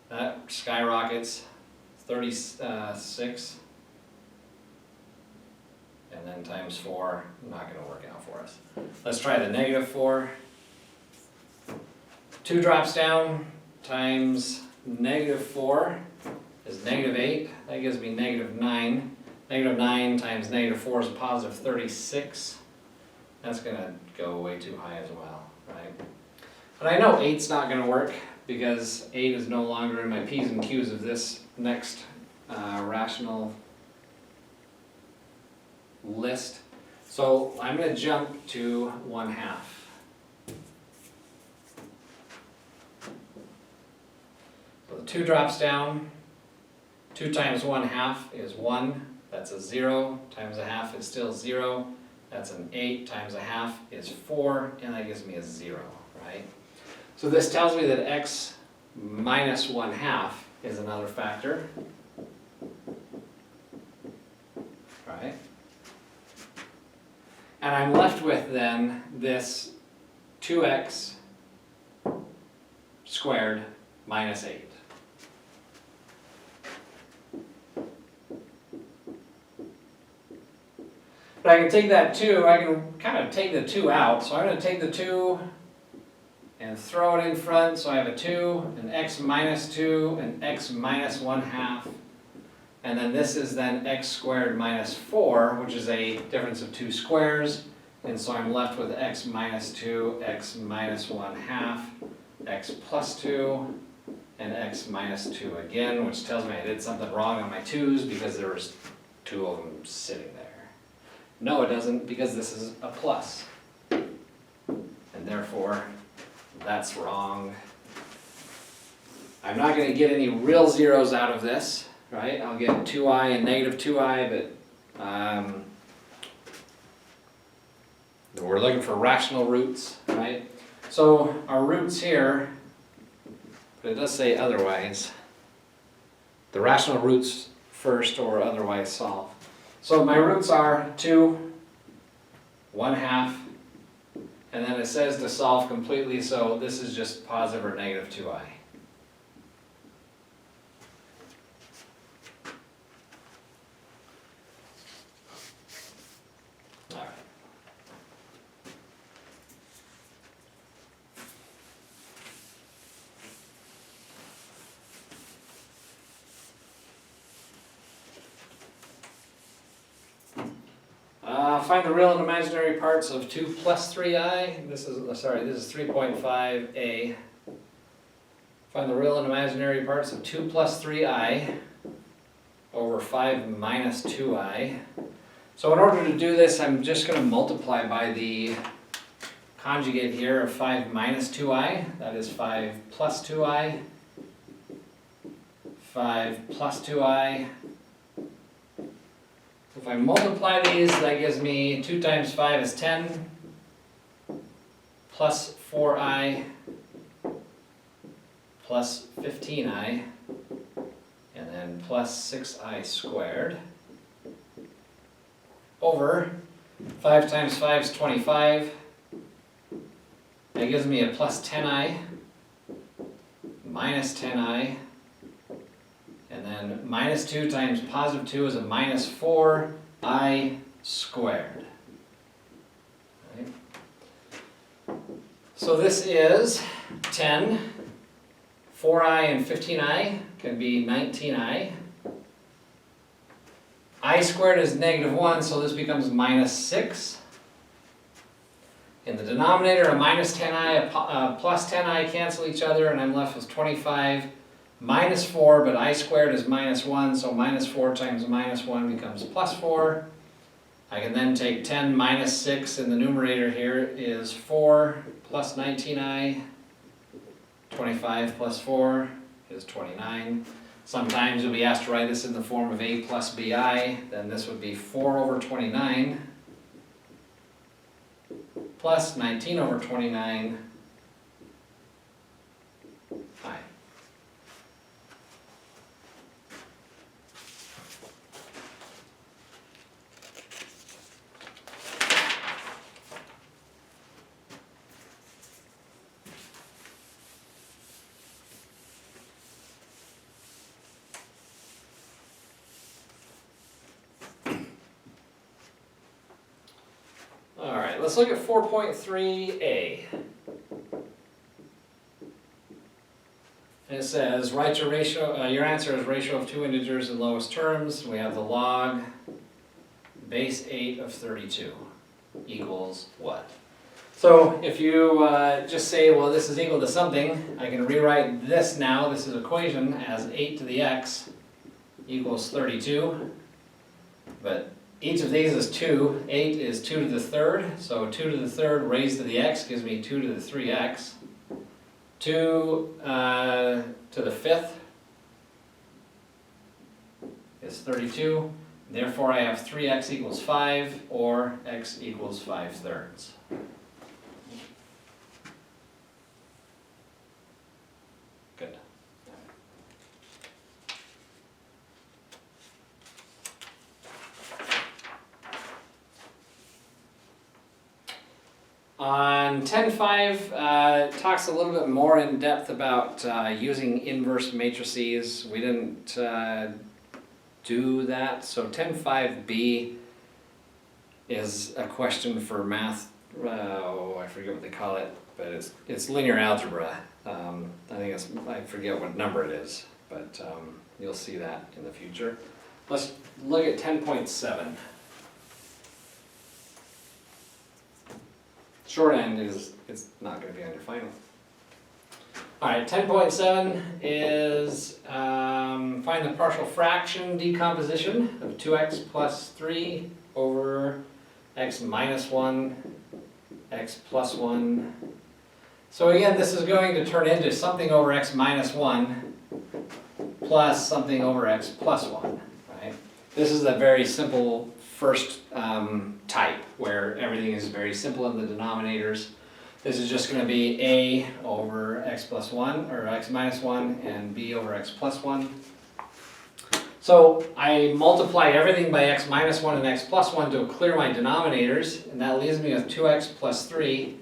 That skyrockets 36. And then times 4, not going to work out for us. Let's try the negative 4. 2 drops down, times negative 4 is negative 8. That gives me negative 9. Negative 9 times negative 4 is a positive 36. That's going to go way too high as well, right? But I know 8's not going to work because 8 is no longer in my P's and Q's of this next rational list. So I'm going to jump to 1/2. So the 2 drops down. 2 times 1/2 is 1. That's a 0. Times 1/2 is still 0. That's an 8 times 1/2 is 4, and that gives me a 0, right? So this tells me that x minus 1/2 is another factor, right? And I'm left with then this 2x squared minus 8. But I can take that 2, I can kind of take the 2 out, so I'm going to take the 2 and throw it in front, so I have a 2, an x minus 2, an x minus 1/2, and then this is then x squared minus 4, which is a difference of 2 squares, and so I'm left with x minus 2, x minus 1/2, x plus 2, and x minus 2 again, which tells me I did something wrong on my 2's because there was 2 of them sitting there. No, it doesn't, because this is a plus, and therefore that's wrong. I'm not going to get any real zeros out of this, right? I'll get 2i and negative 2i, but we're looking for rational roots, right? So our roots here, but it does say otherwise. The rational roots first or otherwise solve. So my roots are 2, 1/2, and then it says to solve completely, so this is just positive or negative 2i. All right. Find the real and imaginary parts of 2 plus 3i. This is 3.5a. Find the real and imaginary parts of 2 plus 3i over 5 minus 2i. So in order to do this, I'm just going to multiply by the conjugate here of 5 minus 2i. That is 5 plus 2i. 5 plus 2i. If I multiply these, that gives me 2 times 5 is 10, plus 4i, plus 15i, and then plus 6i squared, over 5 times 5 is 25. That gives me a plus 10i, minus 10i, and then minus 2 times positive 2 is a minus 4i squared. Right. So this is 10, 4i and 15i can be 19i. I squared is -1, so this becomes -6. In the denominator, a minus 10i, a plus 10i cancel each other, and I'm left with 25 minus 4, but I squared is -1, so -4 times -1 becomes +4. I can then take 10 minus 6 in the numerator here is 4 plus 19i. 25 plus 4 is 29. Sometimes you'll be asked to write this in the form of a plus bi, then this would be 4 over 29 plus 19 over 29 I. Alright, let's look at 4.3a. It says, write your ratio, your answer is ratio of two integers in lowest terms. We have the log base 8 of 32 equals what? So if you just say, well, this is equal to something, I can rewrite this now, this is equation, as 8 to the x equals 32. But each of these is 2. 8 is 2 to the third, so 2 to the third raised to the x gives me 2 to the 3x. 2 to the fifth is 32. Therefore, I have 3x equals 5, or x equals 5/3. Good. On 10.5, talks a little bit more in depth about using inverse matrices. We didn't do that, so 10.5b is a question for math. I forget what they call it, but it's linear algebra. I forget what number it is, but you'll see that in the future. Let's look at 10.7. Short end is, it's not going to be on your final. Alright, 10.7 is find the partial fraction decomposition of 2x plus 3 over x minus 1, x plus 1. So again, this is going to turn into something over x minus 1 plus something over x plus 1, right? This is a very simple first type where everything is very simple in the denominators. This is just going to be a over x plus 1, or x minus 1, and b over x plus 1. So I multiply everything by x minus 1 and x plus 1 to clear my denominators, and that leaves me with 2x plus 3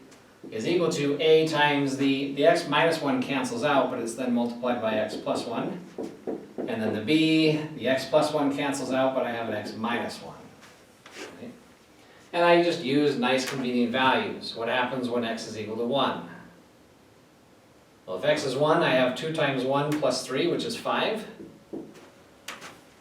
is equal to a times the x minus 1 cancels out, but it's then multiplied by x plus 1. And then the x plus 1 cancels out, but I have an x minus 1. Okay. And I just use nice convenient values. What happens when x is equal to 1? Well, if x is 1, I have 2 times 1 plus 3, which is 5.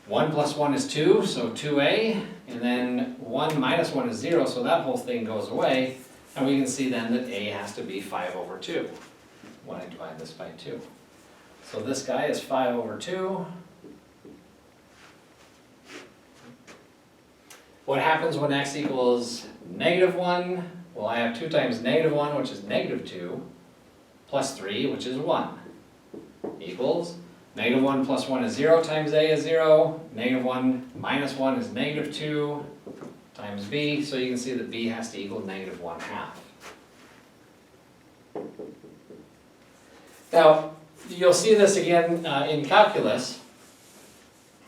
1 plus 1 is 2, so 2a. And then 1 minus 1 is 0, so that whole thing goes away. And we can see then that a has to be 5 over 2 when I divide this by 2. So this guy is 5 over 2. What happens when x equals -1? Well, I have 2 times -1, which is -2, plus 3, which is 1, equals -1 plus 1 is 0 times a is 0, -1 minus 1 is -2 times b, so you can see that b has to equal -1/2. Now, you'll see this again in calculus.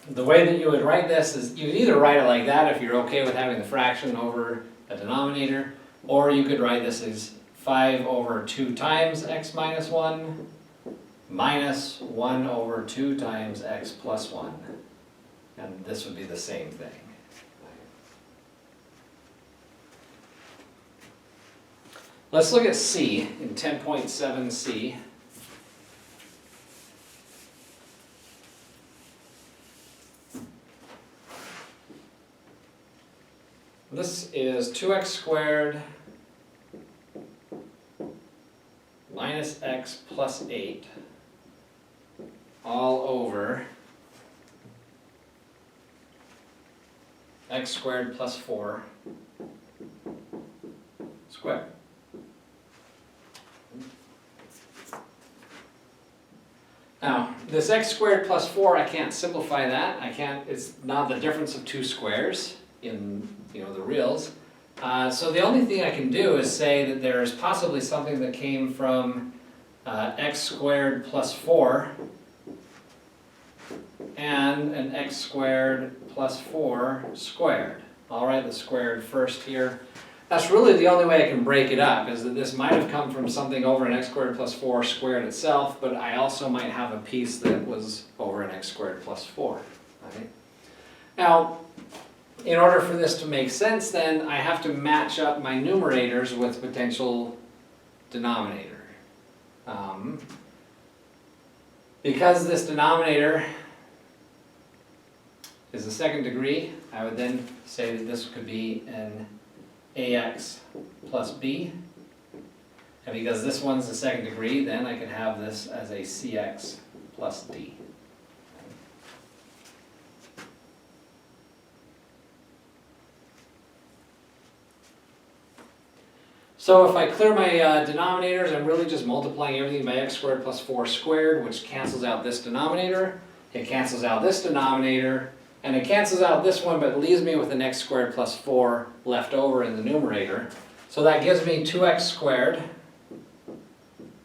The way that you would write this is you would either write it like that if you're okay with having the fraction over a denominator, or you could write this as 5 over 2 times x minus 1 minus 1 over 2 times x plus 1. And this would be the same thing. Let's look at C in 10.7c. this is 2x squared minus x plus 8 all over x squared plus 4 squared. Now, this x squared plus 4, I can't simplify that. It's not the difference of two squares in, the reals. So the only thing I can do is say that there's possibly something that came from x squared plus 4 and an x squared plus 4 squared. I'll write the squared first here. That's really the only way I can break it up, is that this might have come from something over an x squared plus 4 squared itself, but I also might have a piece that was over an x squared plus 4. Right? Now, in order for this to make sense, then I have to match up my numerators with potential denominator. Because this denominator is the second degree, I would then say that this could be an ax plus b. And because this one's the second degree, then I can have this as a cx plus d. So if I clear my denominators, I'm really just multiplying everything by x squared plus 4 squared, which cancels out this denominator. It cancels out this denominator, and it cancels out this one, but leaves me with an x squared plus 4 left over in the numerator. So that gives me 2x squared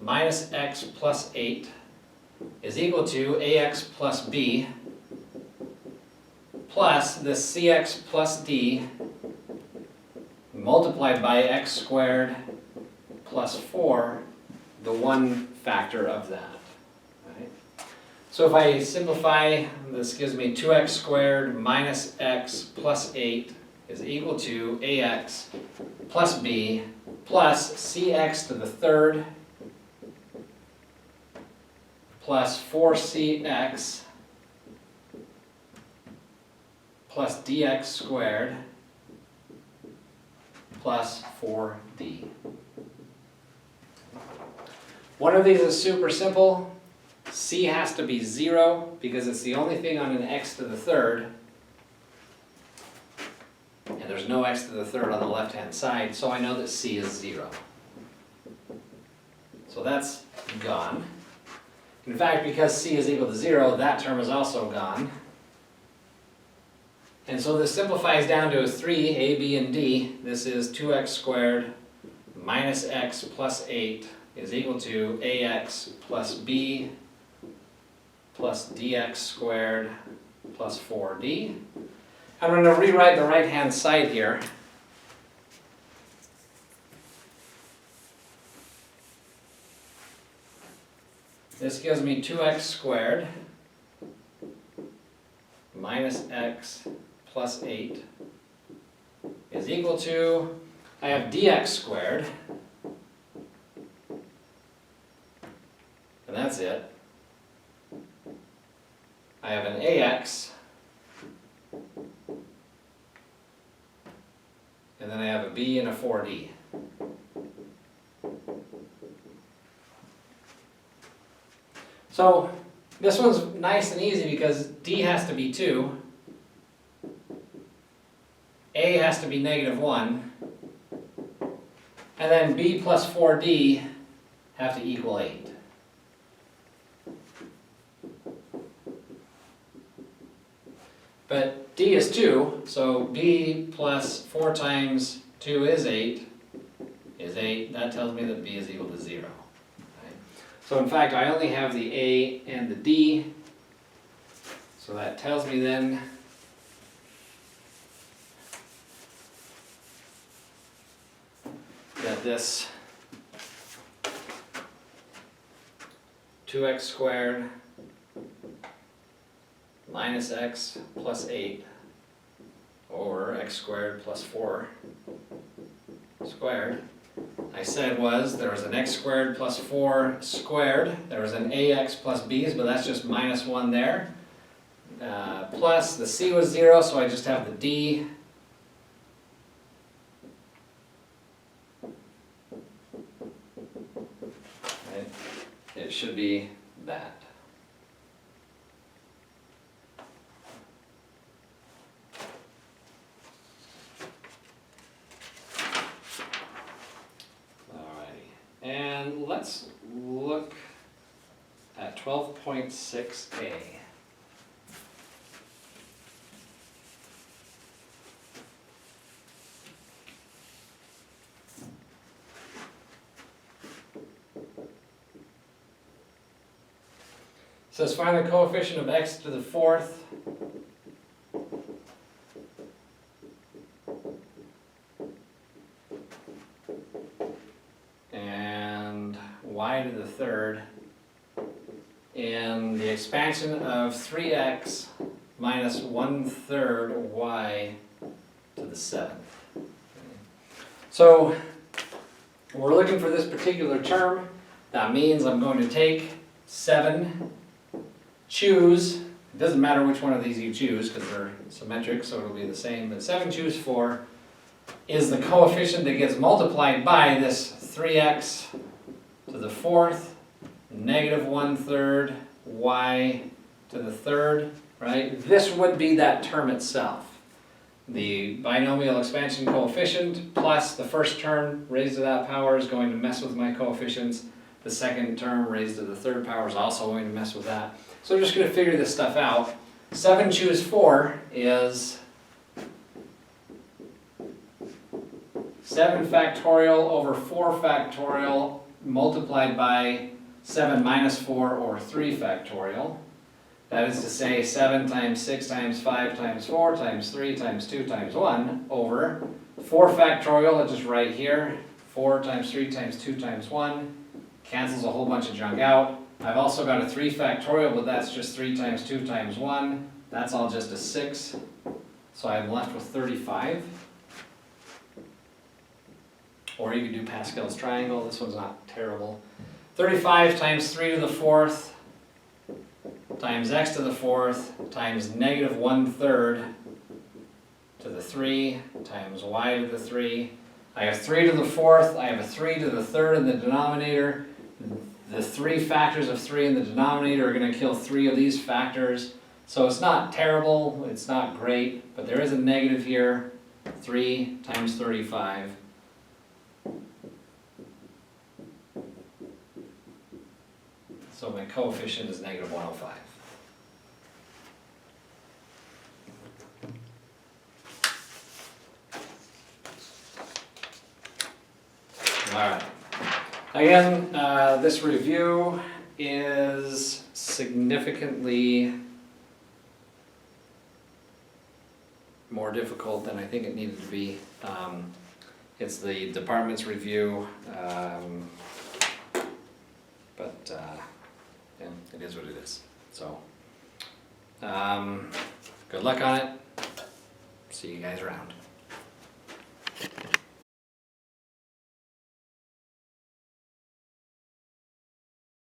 minus x plus 8 is equal to ax plus b plus the cx plus d multiplied by x squared plus 4, the one factor of that. Right? So if I simplify, this gives me 2x squared minus x plus 8 is equal to ax plus b plus cx to the third plus 4cx plus dx squared plus 4d. One of these is super simple. C has to be 0 because it's the only thing on an x to the third. And there's no x to the third on the left-hand side, so I know that C is 0. So that's gone. In fact, because C is equal to 0, that term is also gone. And so this simplifies down to 3, a, b, and d. This is 2x squared minus x plus 8 is equal to ax plus b plus dx squared plus 4d. I'm going to rewrite the right-hand side here. This gives me 2x squared minus x plus 8 is equal to, I have dx squared, and that's it. I have an ax, and then I have a b and a 4d. So this one's nice and easy because d has to be 2, a has to be -1, and then b plus 4d have to equal 8. But d is 2, so b plus 4 times 2 is 8, That tells me that b is equal to 0. Right? So in fact, I only have the a and the d, so that tells me then that this 2x squared minus x plus 8 over x squared plus 4 squared, I said there was an x squared plus 4 squared, there was an ax plus b's, but that's just -1 there, plus the c was 0, so I just have the d it should be that. Alrighty, and let's look at 12.6a. Says find the coefficient of x to the fourth and y to the third in the expansion of 3x minus 1/3 y to the 7th. So we're looking for this particular term. That means I'm going to take 7, choose, it doesn't matter which one of these you choose because they're symmetric, so it'll be the same, but 7 choose 4 is the coefficient that gets multiplied by this 3x to the fourth, negative 1/3 y to the third, right? This would be that term itself. The binomial expansion coefficient plus the first term raised to that power is going to mess with my coefficients. The second term raised to the third power is also going to mess with that. So I'm just going to figure this stuff out. 7 choose 4 is 7 factorial over 4 factorial multiplied by 7 minus 4 or 3 factorial. That is to say 7 times 6 times 5 times 4 times 3 times 2 times 1 over 4 factorial, I'll just write here, 4 times 3 times 2 times 1, cancels a whole bunch of junk out. I've also got a 3 factorial, but that's just 3 times 2 times 1, that's all just a 6, so I'm left with 35. Or you could do Pascal's triangle, this one's not terrible. 35 times 3 to the fourth times x to the fourth times negative 1/3 to the 3 times y to the 3. I have 3 to the fourth, I have a 3 to the third in the denominator. The 3 factors of 3 in the denominator are going to kill 3 of these factors. So it's not terrible, it's not great, but there is a negative here. 3 times 35. So my coefficient is negative 105. Alright. Again, this review is significantly more difficult than I think it needed to be. It's the department's review, but yeah, it is what it is. So, good luck on it. See you guys around.